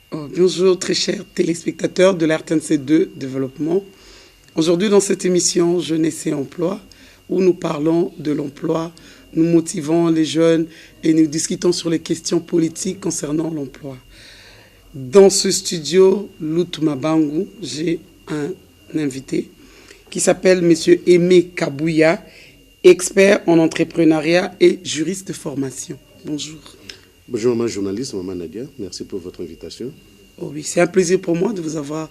Bonjour très chers téléspectateurs de la RTNC2 Développement. Aujourd'hui dans cette émission Jeunesse et Emploi, où nous parlons de l'emploi, nous motivons les jeunes et nous discutons sur les questions politiques concernant l'emploi. Dans ce studio, Lutumabangu, j'ai un invité qui s'appelle M. Aimé Kabouya, expert en entrepreneuriat et juriste de formation. Bonjour. Bonjour, maman journaliste, maman Nadia. Merci pour votre invitation. Oh oui, c'est un plaisir pour moi de vous avoir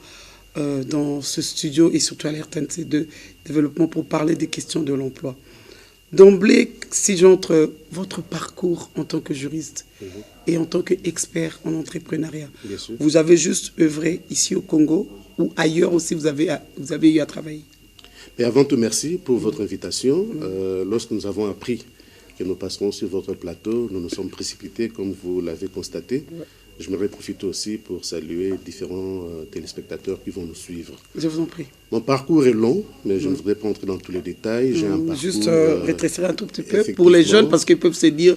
dans ce studio et surtout à l'RTNC2 Développement pour parler des questions de l'emploi. D'emblée, si j'entre votre parcours en tant que juriste et en tant qu'expert en entrepreneuriat, vous avez juste œuvré ici au Congo ou ailleurs aussi vous avez eu à travailler? Et avant tout, merci pour votre invitation. Lorsque nous avons appris que nous passerons sur votre plateau, nous nous sommes précipités, comme vous l'avez constaté. Je me profite aussi pour saluer différents téléspectateurs qui vont nous suivre. Je vous en prie. Mon parcours est long, mais je ne voudrais pas entrer dans tous les détails. J'ai un parcours... Juste rétrécir un tout petit peu pour les jeunes, parce qu'ils peuvent se dire,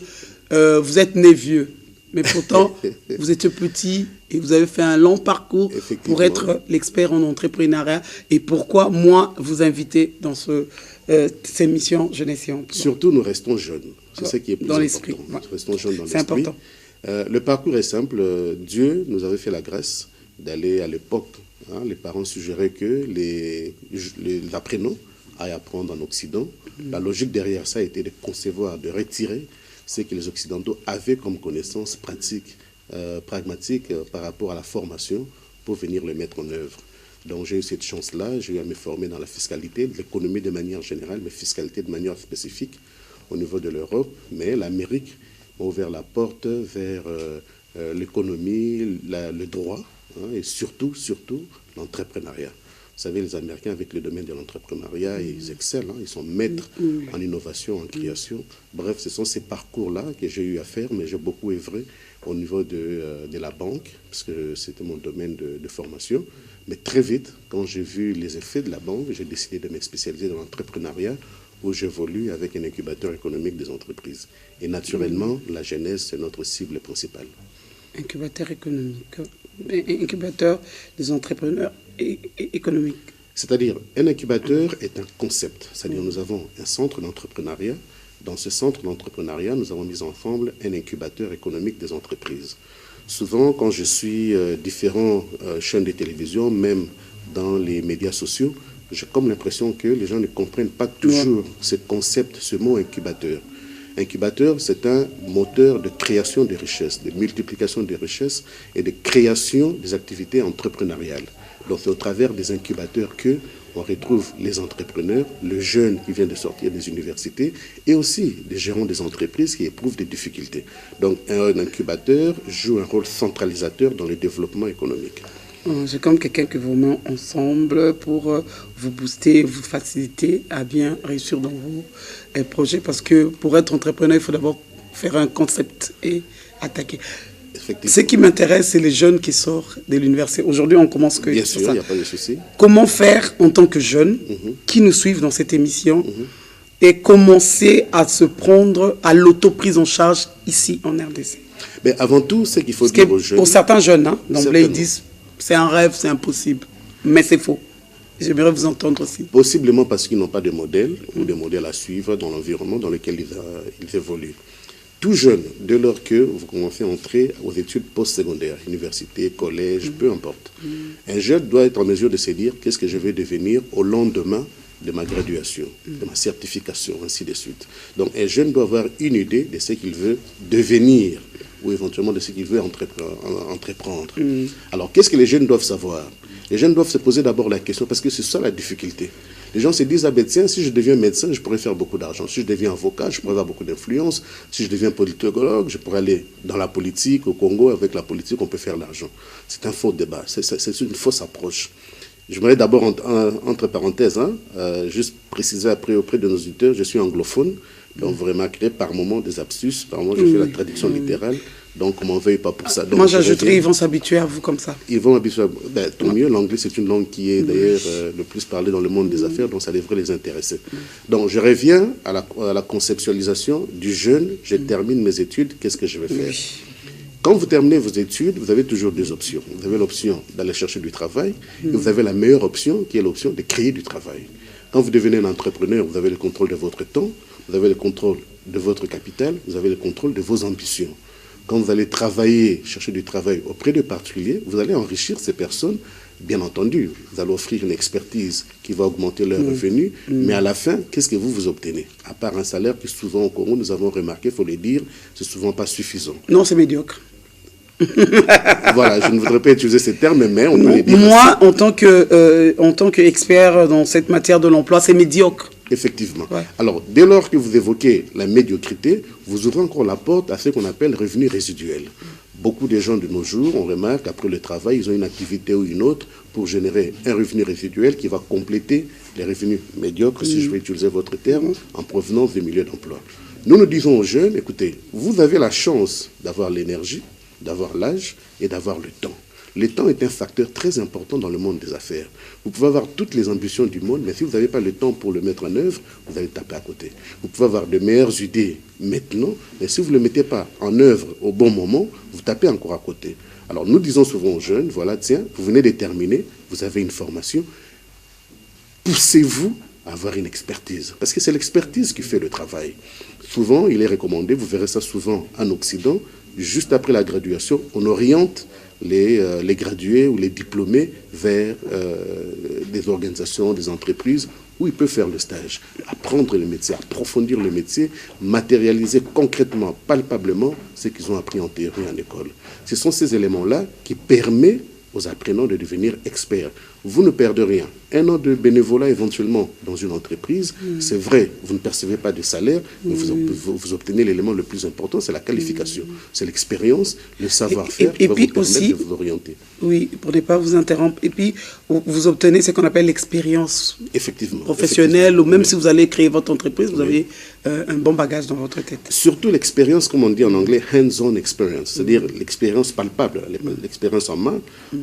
vous êtes né vieux, mais pourtant, vous êtes petit et vous avez fait un long parcours pour être l'expert en entrepreneuriat. Et pourquoi, moi, vous inviter dans ces missions Jeunesse et Emploi? Surtout, nous restons jeunes. C'est ça qui est plus dans important. l'esprit. Nous restons jeunes dans l'esprit. C'est important. Le parcours est simple. Dieu nous avait fait la grâce d'aller à l'époque. Les parents suggéraient que les apprenants aillent apprendre en Occident. La logique derrière ça était de concevoir, de retirer ce que les Occidentaux avaient comme connaissances pratiques, pragmatiques par rapport à la formation pour venir le mettre en œuvre. Donc j'ai eu cette chance-là, j'ai eu à me former dans la fiscalité, l'économie de manière générale, mais fiscalité de manière spécifique au niveau de l'Europe. Mais l'Amérique m'a ouvert la porte vers l'économie, le droit et surtout l'entrepreneuriat. Vous savez, les Américains, avec le domaine de l'entrepreneuriat, ils excellent, ils sont maîtres en innovation, en création. Bref, ce sont ces parcours-là que j'ai eu à faire, mais j'ai beaucoup œuvré au niveau de la banque, parce que c'était mon domaine de formation. Mais très vite, quand j'ai vu les effets de la banque, j'ai décidé de me spécialiser dans l'entrepreneuriat, où j'évolue avec un incubateur économique des entreprises. Et naturellement, la jeunesse, c'est notre cible principale. Incubateur économique, incubateur des entrepreneurs économiques. C'est-à-dire, un incubateur est un concept. C'est-à-dire, nous avons un centre d'entrepreneuriat. Dans ce centre d'entrepreneuriat, nous avons mis ensemble un incubateur économique des entreprises. Souvent, quand je suis différentes chaînes de télévision, même dans les médias sociaux, j'ai comme l'impression que les gens ne comprennent pas toujours ce concept, ce mot incubateur. Incubateur, c'est un moteur de création de richesses, de multiplication des richesses et de création des activités entrepreneuriales. Donc c'est au travers des incubateurs qu'on retrouve les entrepreneurs, le jeune qui vient de sortir des universités et aussi les gérants des entreprises qui éprouvent des difficultés. Donc un incubateur joue un rôle centralisateur dans le développement économique. C'est comme quelqu'un que vous met ensemble pour vous booster, vous faciliter à bien réussir dans vos projets. Parce que pour être entrepreneur, il faut d'abord faire un concept et attaquer. Ce qui m'intéresse, c'est les jeunes qui sortent de l'université. Aujourd'hui, on commence que bien sûr, il n'y a pas de souci. Comment faire en tant que jeunes qui nous suivent dans cette émission et commencer à se prendre à l'autoprise en charge ici en RDC? Mais avant tout, ce qu'il faut dire aux jeunes... Pour certains jeunes, d'emblée, ils disent... C'est un rêve, c'est impossible. Mais c'est faux. J'aimerais vous entendre aussi. Possiblement parce qu'ils n'ont pas de modèle ou de modèle à suivre dans l'environnement dans lequel ils évoluent. Tout jeune, dès lors que vous commencez à entrer aux études postsecondaires, université, collège, peu importe, un jeune doit être en mesure de se dire qu'est-ce que je vais devenir au lendemain de ma graduation, de ma certification, ainsi de suite. Donc un jeune doit avoir une idée de ce qu'il veut devenir ou éventuellement de ce qu'il veut entreprendre. Alors, qu'est-ce que les jeunes doivent savoir? Les jeunes doivent se poser d'abord la question, parce que c'est ça la difficulté. Les gens se disent, ah ben tiens, si je deviens médecin, je pourrais faire beaucoup d'argent. Si je deviens avocat, je pourrais avoir beaucoup d'influence. Si je deviens politologue, je pourrais aller dans la politique. Au Congo, avec la politique, on peut faire de l'argent. C'est un faux débat, c'est une fausse approche. J'aimerais d'abord, entre parenthèses, juste préciser après auprès de nos auditeurs, je suis anglophone. Donc vous remarquerez par moments des absus, par moments je fais la traduction littérale, donc on m'en veuille pas pour ça. Donc, moi j'ajouterais, ils vont s'habituer à vous comme ça. Ils vont s'habituer, tant mieux, l'anglais c'est une langue qui est d'ailleurs le plus parlée dans le monde des affaires, donc ça devrait les intéresser. Donc je reviens à la conceptualisation du jeune, je termine mes études, qu'est-ce que je vais faire? quand vous terminez vos études, vous avez toujours deux options. Vous avez l'option d'aller chercher du travail et vous avez la meilleure option qui est l'option de créer du travail. Quand vous devenez un entrepreneur, vous avez le contrôle de votre temps, vous avez le contrôle de votre capital, vous avez le contrôle de vos ambitions. Quand vous allez travailler, chercher du travail auprès de particuliers, vous allez enrichir ces personnes, bien entendu. Vous allez offrir une expertise qui va augmenter leurs revenus, mais à la fin, qu'est-ce que vous obtenez? À part un salaire qui souvent au Congo, nous avons remarqué, il faut le dire, c'est souvent pas suffisant. Non, c'est médiocre. Voilà, je ne voudrais pas utiliser ces termes, mais on peut les dire. Moi, en tant qu'expert dans cette matière de l'emploi, c'est médiocre. Effectivement. Ouais. Alors, dès lors que vous évoquez la médiocrité, vous ouvrez encore la porte à ce qu'on appelle revenu résiduel. Beaucoup de gens de nos jours, on remarque qu'après le travail, ils ont une activité ou une autre pour générer un revenu résiduel qui va compléter les revenus médiocres, si je vais utiliser votre terme, en provenance des milieux d'emploi. Nous disons aux jeunes, écoutez, vous avez la chance d'avoir l'énergie, d'avoir l'âge et d'avoir le temps. Le temps est un facteur très important dans le monde des affaires. Vous pouvez avoir toutes les ambitions du monde, mais si vous n'avez pas le temps pour le mettre en œuvre, vous allez taper à côté. Vous pouvez avoir de meilleures idées maintenant, mais si vous ne le mettez pas en œuvre au bon moment, vous tapez encore à côté. Alors nous disons souvent aux jeunes, voilà, tiens, vous venez de terminer, vous avez une formation, poussez-vous à avoir une expertise, parce que c'est l'expertise qui fait le travail. Souvent, il est recommandé, vous verrez ça souvent en Occident, juste après la graduation, on oriente les gradués ou les diplômés vers des organisations, des entreprises où ils peuvent faire le stage, apprendre le métier, approfondir le métier, matérialiser concrètement, palpablement ce qu'ils ont appris en théorie en école. Ce sont ces éléments-là qui permettent aux apprenants de devenir experts. Vous ne perdez rien. Un an de bénévolat éventuellement dans une entreprise, c'est vrai, vous ne percevez pas de salaire, mais vous obtenez l'élément le plus important, c'est la qualification. C'est l'expérience, le savoir-faire qui va vous permettre de vous orienter. Oui, pour ne pas vous interrompre. Et puis, vous obtenez ce qu'on appelle l'expérience professionnelle, ou même si vous allez créer votre entreprise, vous avez un bon bagage dans votre tête. Surtout l'expérience, comme on dit en anglais, hands-on experience, c'est-à-dire l'expérience palpable, l'expérience en main.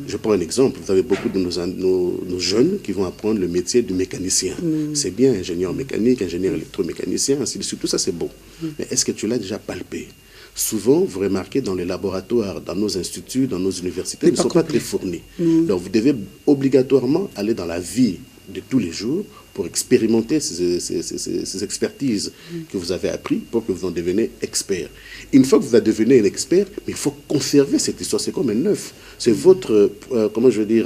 Je prends un exemple, vous avez beaucoup de nos jeunes qui vont apprendre le métier du mécanicien. C'est bien, ingénieur mécanique, ingénieur électromécanicien, ainsi de suite, tout ça c'est beau. Mais est-ce que tu l'as déjà palpé? Souvent, vous remarquez dans les laboratoires, dans nos instituts, dans nos universités, ils ne sont pas très fournis. Donc vous devez obligatoirement aller dans la vie de tous les jours pour expérimenter ces expertises que vous avez appris pour que vous en deveniez expert. Une fois que vous devenez un expert, il faut conserver cette histoire. C'est comme un œuf. C'est votre, comment je veux dire,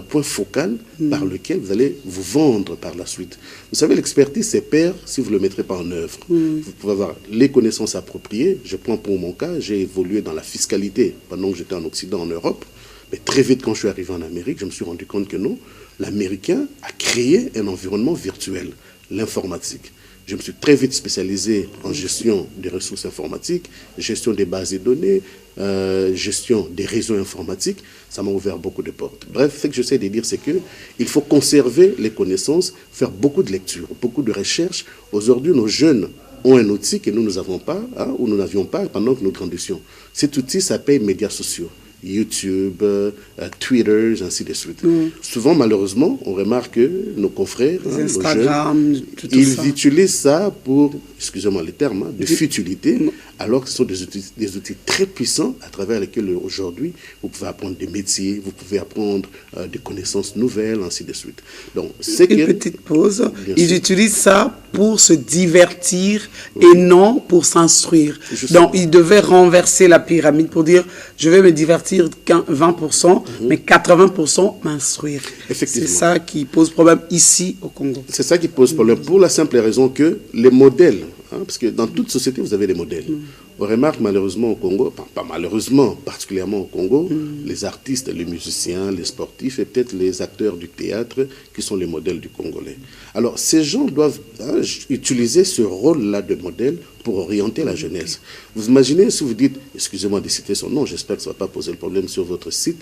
point focal par lequel vous allez vous vendre par la suite. Vous savez, l'expertise, c'est perd si vous ne le mettrez pas en œuvre. Vous pouvez avoir les connaissances appropriées. Je prends pour mon cas, j'ai évolué dans la fiscalité pendant que j'étais en Occident, en Europe. Mais très vite, quand je suis arrivé en Amérique, je me suis rendu compte que non, l'Américain a créé un environnement virtuel, l'informatique. Je me suis très vite spécialisé en gestion des ressources informatiques, gestion des bases de données, gestion des réseaux informatiques. Ça m'a ouvert beaucoup de portes. Bref, ce que j'essaie de dire, c'est qu'il faut conserver les connaissances, faire beaucoup de lectures, beaucoup de recherches. Aujourd'hui, nos jeunes ont un outil que nous n'avons pas, ou nous n'avions pas pendant que nous grandissions. Cet outil s'appelle médias sociaux. YouTube, Twitter, ainsi de suite. Souvent, malheureusement, on remarque que nos confrères, Instagram, nos jeunes, ils utilisent ça pour, excusez-moi le terme, de futilité, alors que ce sont des outils très puissants à travers lesquels aujourd'hui, vous pouvez apprendre des métiers, vous pouvez apprendre des connaissances nouvelles, ainsi de suite. Donc, c'est une petite pause. Ils utilisent ça pour se divertir et non pour s'instruire. Donc, ils devaient renverser la pyramide pour dire, je vais me divertir 20%, mais 80% m'instruire. C'est ça qui pose problème ici au Congo. C'est ça qui pose problème pour la simple raison que les modèles, parce que dans toute société, vous avez des modèles. On remarque malheureusement au Congo, pas malheureusement, particulièrement au Congo, les artistes, les musiciens, les sportifs et peut-être les acteurs du théâtre qui sont les modèles du Congolais. Alors, ces gens doivent utiliser ce rôle-là de modèle pour orienter la jeunesse. Vous imaginez si vous dites, excusez-moi de citer son nom, j'espère que ça ne va pas poser le problème sur votre site,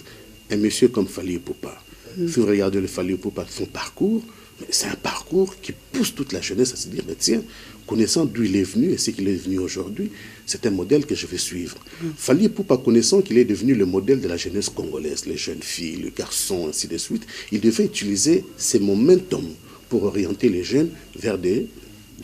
un monsieur comme Fally Ipupa. Si vous regardez le Fally Ipupa, son parcours, c'est un parcours qui pousse toute la jeunesse à se dire, mais tiens, connaissant d'où il est venu et ce qu'il est devenu aujourd'hui, c'est un modèle que je vais suivre. Fally Ipupa, connaissant qu'il est devenu le modèle de la jeunesse congolaise, les jeunes filles, les garçons, ainsi de suite, il devait utiliser ces momentum pour orienter les jeunes vers des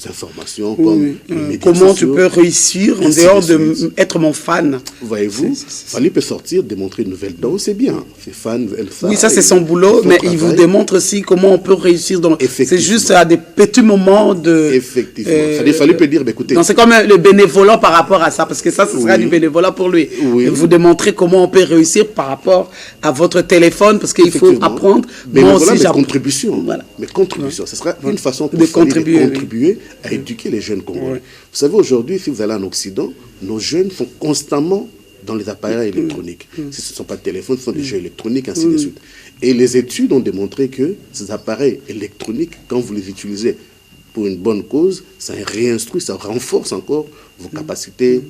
informations comme les médias comment sociaux, tu peux réussir en dehors d'être mon fan. Voyez-vous, Fally peut sortir, démontrer une nouvelle danse, c'est bien. Ses fans aiment ça. Oui, ça c'est son boulot, mais il vous démontre aussi comment on peut réussir. C'est juste à des petits moments de... Effectivement. Fally peut dire, bah, écoutez... C'est comme le bénévolat par rapport à ça, parce que ça, ce sera du bénévolat pour lui. Oui. Vous démontrer comment on peut réussir par rapport à votre téléphone, parce qu'il faut apprendre. Mais voilà, mes contributions. Voilà. Mes contributions. Ce sera une façon pour contribuer à éduquer les jeunes Congolais. Vous savez, aujourd'hui, si vous allez en Occident, nos jeunes sont constamment dans les appareils électroniques. Si ce ne sont pas de téléphone, ce sont des jeux électroniques, ainsi de suite. Et les études ont démontré que ces appareils électroniques, quand vous les utilisez pour une bonne cause, ça réinstruit, ça renforce encore vos capacités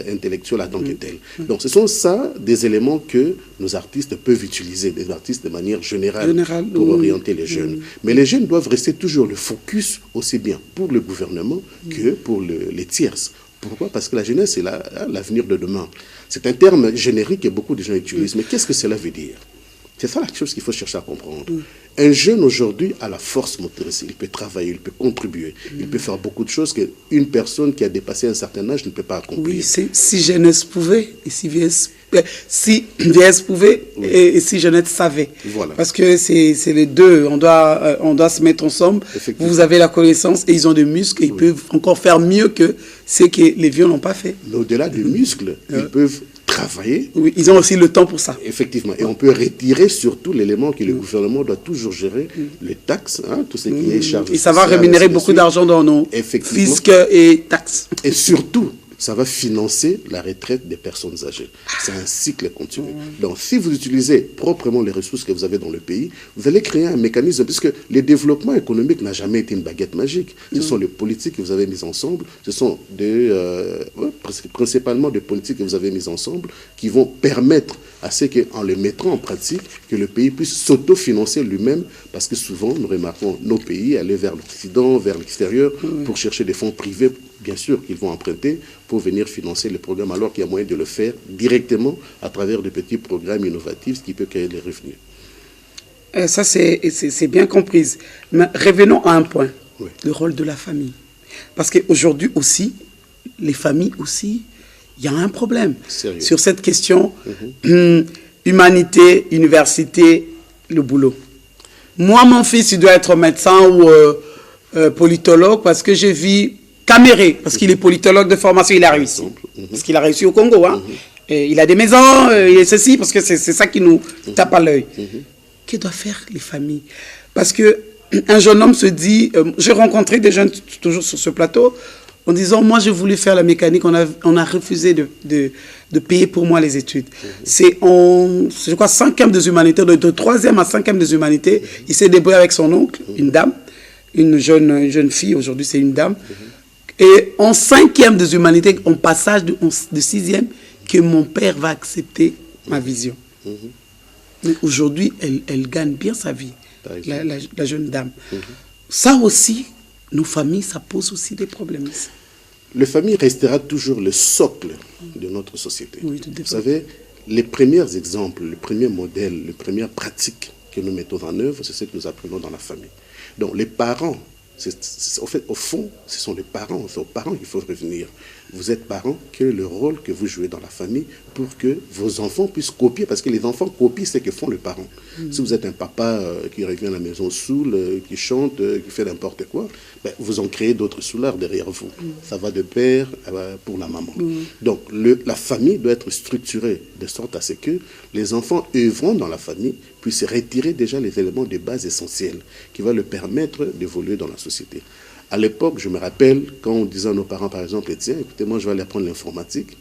intellectuelles en tant que telles. Donc ce sont ça des éléments que nos artistes peuvent utiliser, des artistes de manière générale pour orienter les jeunes. Mais les jeunes doivent rester toujours le focus aussi bien pour le gouvernement que pour les tierces. Pourquoi? Parce que la jeunesse, c'est l'avenir de demain. C'est un terme générique que beaucoup de gens utilisent. Mais qu'est-ce que cela veut dire? C'est ça la chose qu'il faut chercher à comprendre. Un jeune aujourd'hui a la force motrice. Il peut travailler, il peut contribuer. Il peut faire beaucoup de choses qu'une personne qui a dépassé un certain âge ne peut pas accomplir. Oui, si jeunesse pouvait, et si vieillesse pouvait, et si jeunesse savait. Voilà. Parce que c'est les deux. On doit se mettre ensemble. Vous avez la connaissance et ils ont des muscles et ils peuvent encore faire mieux que ce que les vieux n'ont pas fait. Mais au-delà des muscles, ils peuvent travailler. Oui, ils ont aussi le temps pour ça. Effectivement. Et on peut retirer surtout l'élément que le gouvernement doit toujours gérer, les taxes, tout ce qui est charges. Et ça va rémunérer beaucoup d'argent dans nos fiscs et taxes. Et surtout, ça va financer la retraite des personnes âgées. C'est un cycle continu. Donc, si vous utilisez proprement les ressources que vous avez dans le pays, vous allez créer un mécanisme, puisque le développement économique n'a jamais été une baguette magique. Ce sont les politiques que vous avez mises ensemble, ce sont principalement des politiques que vous avez mises ensemble qui vont permettre à ce qu'en les mettant en pratique, que le pays puisse s'autofinancer lui-même, parce que souvent, nous remarquons nos pays aller vers l'Occident, vers l'extérieur, pour chercher des fonds privés, bien sûr, qu'ils vont emprunter pour venir financer les programmes, alors qu'il y a moyen de le faire directement à travers de petits programmes innovatifs, ce qui peut créer des revenus. Ça, c'est bien compris. Mais revenons à un point, le rôle de la famille. Parce qu'aujourd'hui aussi, les familles aussi, il y a un problème sur cette question humanité, université, le boulot. Moi, mon fils, il doit être médecin ou politologue parce que j'ai vu Caméré, parce qu'il est politologue de formation, il a réussi. Parce qu'il a réussi au Congo. Et il a des maisons, il est ceci, parce que c'est ça qui nous tape à l'œil. Que doivent faire les familles? Parce qu'un jeune homme se dit, j'ai rencontré des jeunes toujours sur ce plateau, en disant, moi j'ai voulu faire la mécanique, on a refusé de payer pour moi les études. C'est en, je crois, 5e des humanités, de 3e à 5e des humanités, il s'est débrouillé avec son oncle, une dame, une jeune fille, aujourd'hui c'est une dame, et en 5e des humanités, en passage de 6e, que mon père va accepter ma vision. Mais aujourd'hui, elle gagne bien sa vie, la jeune dame. Ça aussi, nos familles, ça pose aussi des problèmes. La famille restera toujours le socle de notre société. Oui, vous savez, les premiers exemples, les premiers modèles, les premières pratiques que nous mettons en œuvre, c'est ce que nous apprenons dans la famille. Donc les parents, au fond, ce sont les parents, c'est aux parents qu'il faut revenir. Vous êtes parents, quel est le rôle que vous jouez dans la famille pour que vos enfants puissent copier, parce que les enfants copient ce que font les parents. Si vous êtes un papa qui revient à la maison saoul, qui chante, qui fait n'importe quoi, ben, vous en créez d'autres soulards derrière vous. Ça va de pair pour la maman. Donc la famille doit être structurée de sorte à ce que les enfants œuvrant dans la famille puissent retirer déjà les éléments de base essentiels qui vont leur permettre d'évoluer dans la société. À l'époque, je me rappelle, quand on disait à nos parents, par exemple, tiens, écoutez, moi, je vais aller apprendre l'informatique.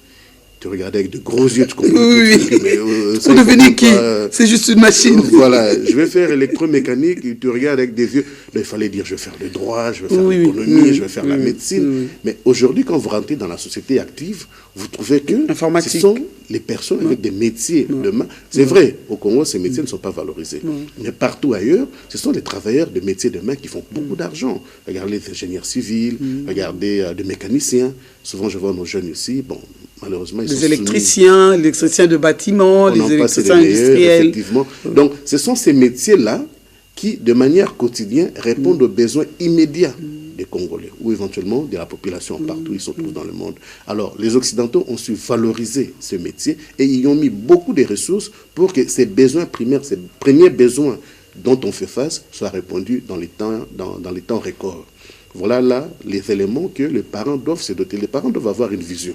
Tu regardais avec de gros yeux, tu comprends. Pour devenir qui? C'est juste une machine. Voilà, je vais faire électromécanique, et tu regardes avec des yeux. Il fallait dire, je vais faire le droit, je vais faire l'économie, je vais faire la médecine. Mais aujourd'hui, quand vous rentrez dans la société active, vous trouvez que ce sont les personnes avec des métiers de main. C'est vrai, au Congo, ces métiers ne sont pas valorisés. Mais partout ailleurs, ce sont des travailleurs de métiers de main qui font beaucoup d'argent. Regardez les ingénieurs civils, regardez des mécaniciens. Souvent, je vois nos jeunes ici, bon, malheureusement, ils sont les électriciens de bâtiments, les électriciens industriels. Effectivement. Donc, ce sont ces métiers-là qui, de manière quotidienne, répondent aux besoins immédiats des Congolais ou éventuellement de la population partout où ils se trouvent dans le monde. Alors, les Occidentaux ont su valoriser ce métier et ils ont mis beaucoup de ressources pour que ces besoins primaires, ces premiers besoins dont on fait face soient répondus dans les temps records. Voilà là les éléments que les parents doivent se doter. Les parents doivent avoir une vision.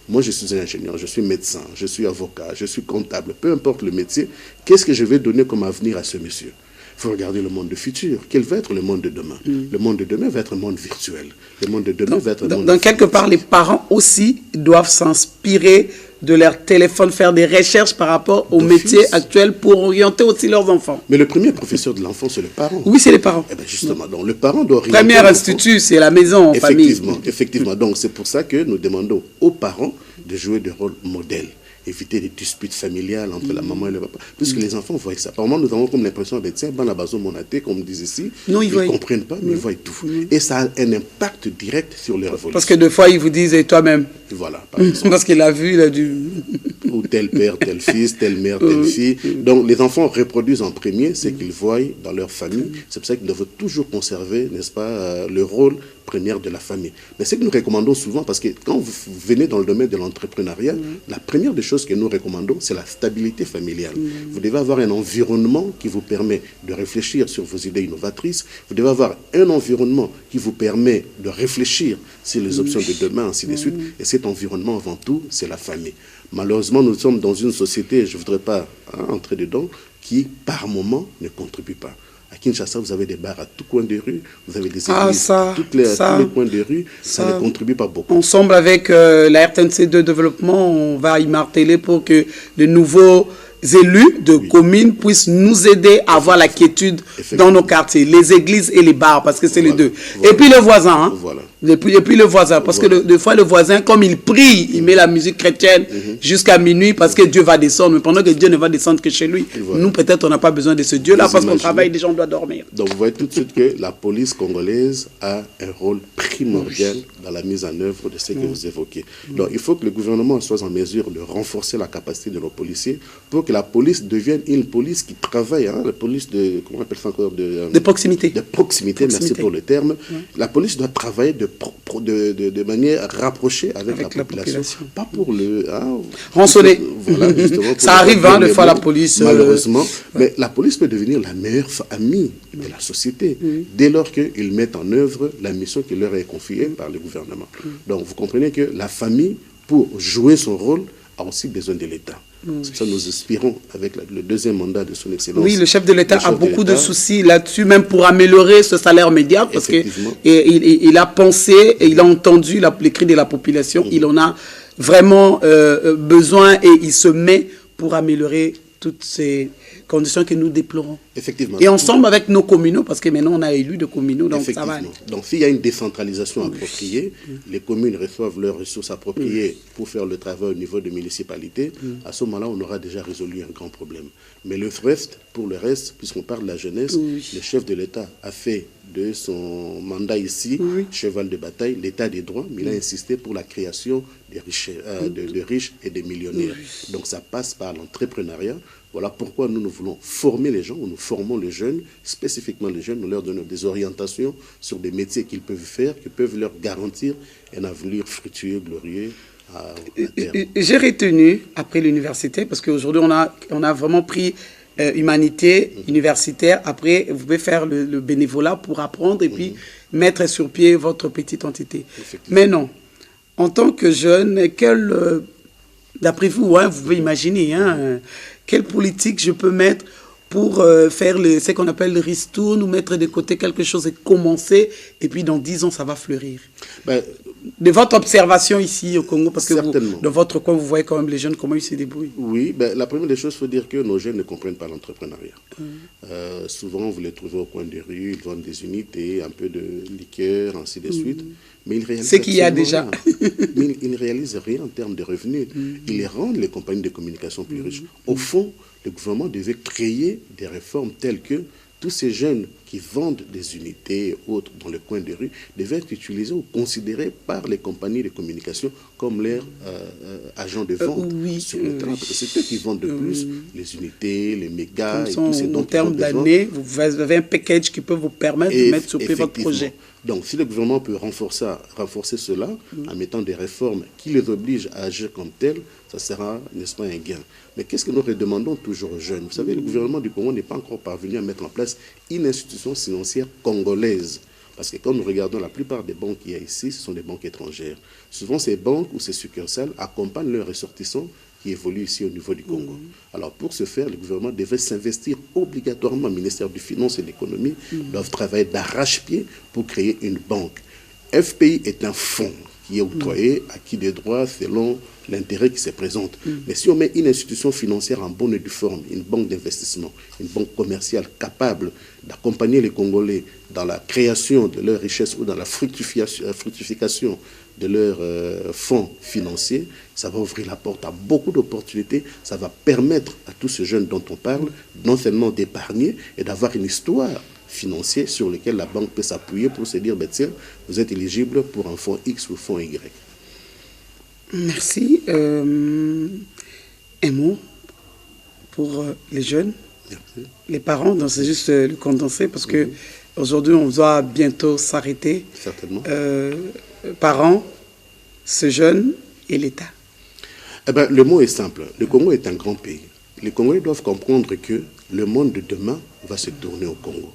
Moi, je suis un ingénieur, je suis médecin, je suis avocat, je suis comptable, peu importe le métier, qu'est-ce que je vais donner comme avenir à ce monsieur? Il faut regarder le monde du futur. Quel va être le monde de demain? Le monde de demain va être un monde virtuel. Le monde de demain va être un monde... Donc, quelque part, les parents aussi doivent s'inspirer de leur téléphone, faire des recherches par rapport au métier actuel pour orienter aussi leurs enfants. Mais le premier professeur de l'enfant, c'est le parent. Oui, c'est les parents. Eh bien justement, donc le parent doit orienter. Premier institut, c'est la maison, en famille. Effectivement. Donc c'est pour ça que nous demandons aux parents de jouer des rôles modèles. Éviter des disputes familiales entre la maman et le papa. Puisque les enfants voient ça. Par moment, nous avons comme l'impression, tiens, ben la base monaté, comme on dit ici, ils ne comprennent pas, mais ils voient tout. Et ça a un impact direct sur leur évolution. Parce que des fois, ils vous disent, et toi-même. Voilà, par exemple. Parce qu'il a vu, il a dû... Ou tel père, tel fils, telle mère, telle fille. Donc les enfants reproduisent en premier ce qu'ils voient dans leur famille. C'est pour ça qu'ils doivent toujours conserver, n'est-ce pas, le rôle premier de la famille. Mais ce que nous recommandons souvent, parce que quand vous venez dans le domaine de l'entrepreneuriat, la première des choses que nous recommandons, c'est la stabilité familiale. Vous devez avoir un environnement qui vous permet de réfléchir sur vos idées innovatrices. Vous devez avoir un environnement qui vous permet de réfléchir sur les options de demain, ainsi de suite. Et cet environnement, avant tout, c'est la famille. Malheureusement, nous sommes dans une société, je ne voudrais pas entrer dedans, qui, par moment, ne contribue pas. À Kinshasa, vous avez des bars à tout coin de rue, vous avez des églises à tous les coins de rue, ça ne contribue pas beaucoup. Ensemble avec la RTNC2 Développement, on va y marteler pour que de nouveaux élus de communes puissent nous aider à avoir la quiétude dans nos quartiers, les églises et les bars, parce que c'est les deux. Et puis le voisin, et puis le voisin, parce que des fois le voisin, comme il prie, il met la musique chrétienne jusqu'à minuit, parce que Dieu va descendre, mais pendant que Dieu ne va descendre que chez lui, nous peut-être on n'a pas besoin de ce Dieu-là, parce qu'on travaille, déjà on doit dormir. Donc vous voyez tout de suite que la police congolaise a un rôle primordial dans la mise en œuvre de ce que vous évoquez. Donc il faut que le gouvernement soit en mesure de renforcer la capacité de nos policiers pour que la police devienne une police qui travaille, la police de, comment on appelle ça encore, de proximité. De proximité, merci pour le terme. La police doit travailler de manière rapprochée avec la population. Pas pour le... rançonner. Voilà, justement. Ça arrive, des fois, la police... Malheureusement. Mais la police peut devenir la meilleure amie de la société, dès lors qu'ils mettent en œuvre la mission qui leur est confiée par le gouvernement. Donc, vous comprenez que la famille, pour jouer son rôle, a aussi besoin de l'État. C'est ça, nous aspirons avec le deuxième mandat de son Excellence. Oui, le chef de l'État a beaucoup de soucis là-dessus, même pour améliorer ce salaire médiocre, parce qu'il a pensé et il a entendu les cris de la population. Il en a vraiment besoin et il se met pour améliorer toutes ces conditions que nous déplorons. Effectivement. Et ensemble avec nos communaux, parce que maintenant on a élu de communaux, donc ça va. Donc s'il y a une décentralisation appropriée, les communes reçoivent leurs ressources appropriées pour faire le travail au niveau de municipalité, à ce moment-là, on aura déjà résolu un grand problème. Mais pour le reste, puisqu'on parle de la jeunesse, le chef de l'État a fait de son mandat ici, cheval de bataille, l'État des droits, mais il a insisté pour la création des riches et des millionnaires. Donc ça passe par l'entrepreneuriat. Voilà pourquoi nous voulons former les gens, nous formons les jeunes, spécifiquement les jeunes, nous leur donnons des orientations sur des métiers qu'ils peuvent faire, qui peuvent leur garantir un avenir fructueux, glorieux. J'ai retenu après l'université, parce qu'aujourd'hui on a vraiment pris humanité universitaire. Après, vous pouvez faire le bénévolat pour apprendre et puis mettre sur pied votre petite entité. Mais non, en tant que jeune, d'après vous, vous pouvez imaginer, quelle politique je peux mettre pour faire ce qu'on appelle le ristourne, ou mettre de côté quelque chose et commencer, et puis dans 10 ans, ça va fleurir. De votre observation ici au Congo, parce que dans votre coin, vous voyez quand même les jeunes, comment ils se débrouillent. Oui, la première des choses, il faut dire que nos jeunes ne comprennent pas l'entrepreneuriat. Souvent, vous les trouvez au coin des rues, ils vendent des unités, un peu de liqueur, ainsi de suite. Mais ils réalisent qu'il y a déjà. Mais ils ne réalisent rien en termes de revenus. Ils rendent les compagnies de communication plus riches. Au fond, le gouvernement devait créer des réformes telles que tous ces jeunes qui vendent des unités et autres dans le coin des rues devaient être utilisés ou considérés par les compagnies de communication comme leurs agents de vente sur le terrain. Parce que c'est eux qui vendent de plus les unités, les mégas et tout ce dont en termes d'années, vous avez un package qui peut vous permettre de mettre sur pied votre projet. Donc, si le gouvernement peut renforcer cela en mettant des réformes qui les obligent à agir comme tels, ça sera, n'est-ce pas, un gain. Mais qu'est-ce que nous redemandons toujours aux jeunes? Vous savez, le gouvernement du Congo n'est pas encore parvenu à mettre en place une institution financière congolaise. Parce que quand nous regardons la plupart des banques qu'il y a ici, ce sont des banques étrangères. Souvent, ces banques ou ces succursales accompagnent leurs ressortissants qui évoluent ici au niveau du Congo. Alors pour ce faire, le gouvernement devait s'investir obligatoirement. Le ministère des Finances et de l'Économie doivent travailler d'arrache-pied pour créer une banque. FPI est un fonds qui est octroyé à qui des droits selon l'intérêt qui se présente. Mais si on met une institution financière en bonne et due forme, une banque d'investissement, une banque commerciale capable d'accompagner les Congolais dans la création de leurs richesses ou dans la fructification de leurs fonds financiers, ça va ouvrir la porte à beaucoup d'opportunités. Ça va permettre à tous ces jeunes dont on parle non seulement d'épargner et d'avoir une histoire financière sur laquelle la banque peut s'appuyer pour se dire, ben, tiens, vous êtes éligible pour un fonds X ou fonds Y. Merci. Un mot pour les jeunes, merci. Les parents, donc c'est juste le condensé parce que aujourd'hui on doit bientôt s'arrêter. Certainement. Parents, ce jeune et l'État. Eh ben, le mot est simple. Le Congo est un grand pays. Les Congolais doivent comprendre que le monde de demain va se tourner au Congo.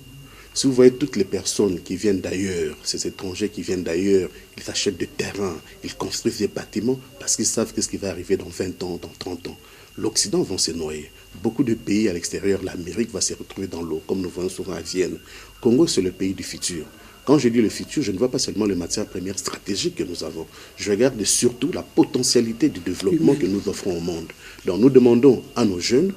Si vous voyez toutes les personnes qui viennent d'ailleurs, ces étrangers qui viennent d'ailleurs, ils achètent des terrains, ils construisent des bâtiments parce qu'ils savent ce qui va arriver dans 20 ans, dans 30 ans. L'Occident va se noyer. Beaucoup de pays à l'extérieur, l'Amérique va se retrouver dans l'eau, comme nous voyons souvent à Vienne. Congo, c'est le pays du futur. Quand je dis le futur, je ne vois pas seulement les matières premières stratégiques que nous avons. Je regarde surtout la potentialité du développement que nous offrons au monde. Donc nous demandons à nos jeunes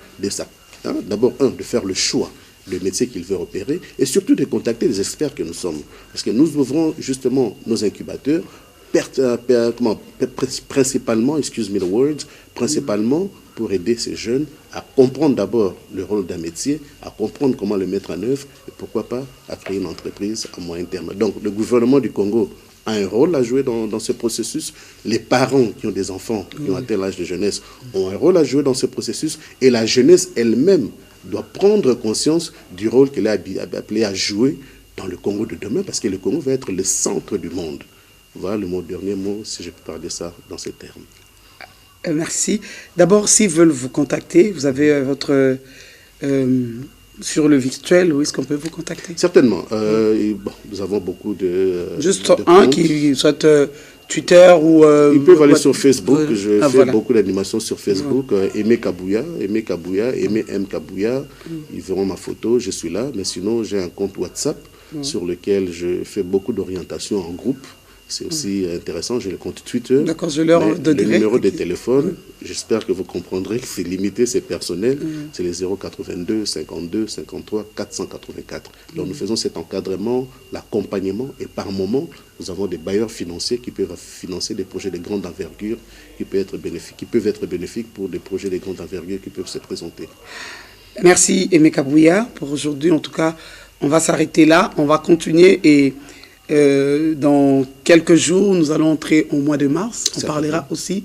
d'abord, de faire le choix le métier qu'ils veulent opérer et surtout de contacter les experts que nous sommes. Parce que nous ouvrons justement nos incubateurs principalement, excuse me the words, principalement pour aider ces jeunes à comprendre d'abord le rôle d'un métier, à comprendre comment le mettre en œuvre et pourquoi pas à créer une entreprise à moyen terme. Donc le gouvernement du Congo a un rôle à jouer dans ce processus. Les parents qui ont des enfants qui ont atteint l'âge de jeunesse ont un rôle à jouer dans ce processus et la jeunesse elle-même doit prendre conscience du rôle qu'elle est appelée à jouer dans le Congo de demain parce que le Congo va être le centre du monde. Voilà le dernier mot, si je peux parler de ça dans ces termes. Merci. D'abord, s'ils veulent vous contacter, vous avez votre... sur le virtuel, où est-ce qu'on peut vous contacter? Certainement. Nous avons beaucoup de... Juste un qui soit Twitter ou... Ils peuvent aller sur Facebook. Je fais beaucoup d'animations sur Facebook. Aimé Kabouya, Aimé M. Kabouya. Ils verront ma photo, je suis là. Mais sinon, j'ai un compte WhatsApp sur lequel je fais beaucoup d'orientation en groupe. C'est aussi intéressant, j'ai le compte Twitter. D'accord, je leur donnerai. Le numéro de téléphone, j'espère que vous comprendrez que c'est limité, c'est personnel. C'est les 082 52 53 484. Donc nous faisons cet encadrement, l'accompagnement et par moment, nous avons des bailleurs financiers qui peuvent financer des projets de grande envergure qui peuvent être bénéfiques pour des projets de grande envergure qui peuvent se présenter. Merci Aimé Kabouya. Pour aujourd'hui, en tout cas, on va s'arrêter là. On va continuer et... dans quelques jours, nous allons entrer au mois de mars. On parlera aussi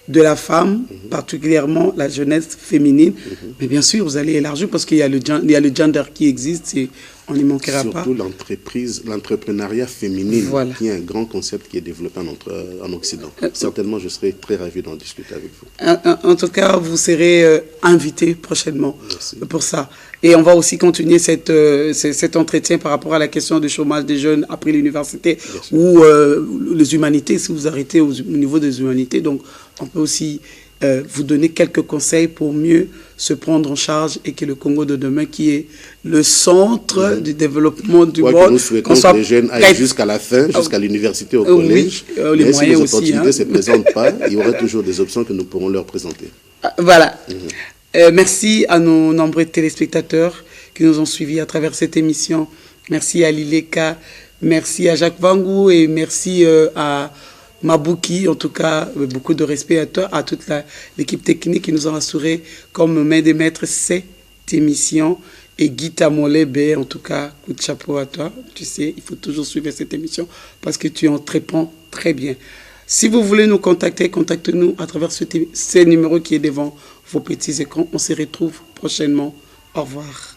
de la femme, particulièrement la jeunesse féminine. Mais bien sûr, vous allez élargir parce qu'il y a le gender qui existe et on n'y manquera pas. Surtout l'entrepreneuriat féminin, qui est un grand concept qui est développé en Occident. Certainement, je serai très ravi d'en discuter avec vous. En tout cas, vous serez invité prochainement pour ça. Et on va aussi continuer cet entretien par rapport à la question du chômage des jeunes après l'université ou les humanités, si vous arrêtez au niveau des humanités. Donc, on peut aussi vous donner quelques conseils pour mieux se prendre en charge et que le Congo de demain, qui est le centre du développement du monde, nous souhaitons que les jeunes aillent jusqu'à la fin, jusqu'à l'université, au collège. Mais si les opportunités ne se présentent pas, il y aura toujours des options que nous pourrons leur présenter. Voilà. Merci à nos nombreux téléspectateurs qui nous ont suivis à travers cette émission. Merci à Lileka, merci à Jacques Vangou et merci à Mabouki. En tout cas, beaucoup de respect à toi, à toute l'équipe technique qui nous a assuré comme main des maîtres cette émission. Et Guy Tamolebe, en tout cas, coup de chapeau à toi. Tu sais, il faut toujours suivre cette émission parce que tu en réponds très bien. Si vous voulez nous contacter, contactez-nous à travers ce numéro qui est devant vos petits écrans. On se retrouve prochainement. Au revoir.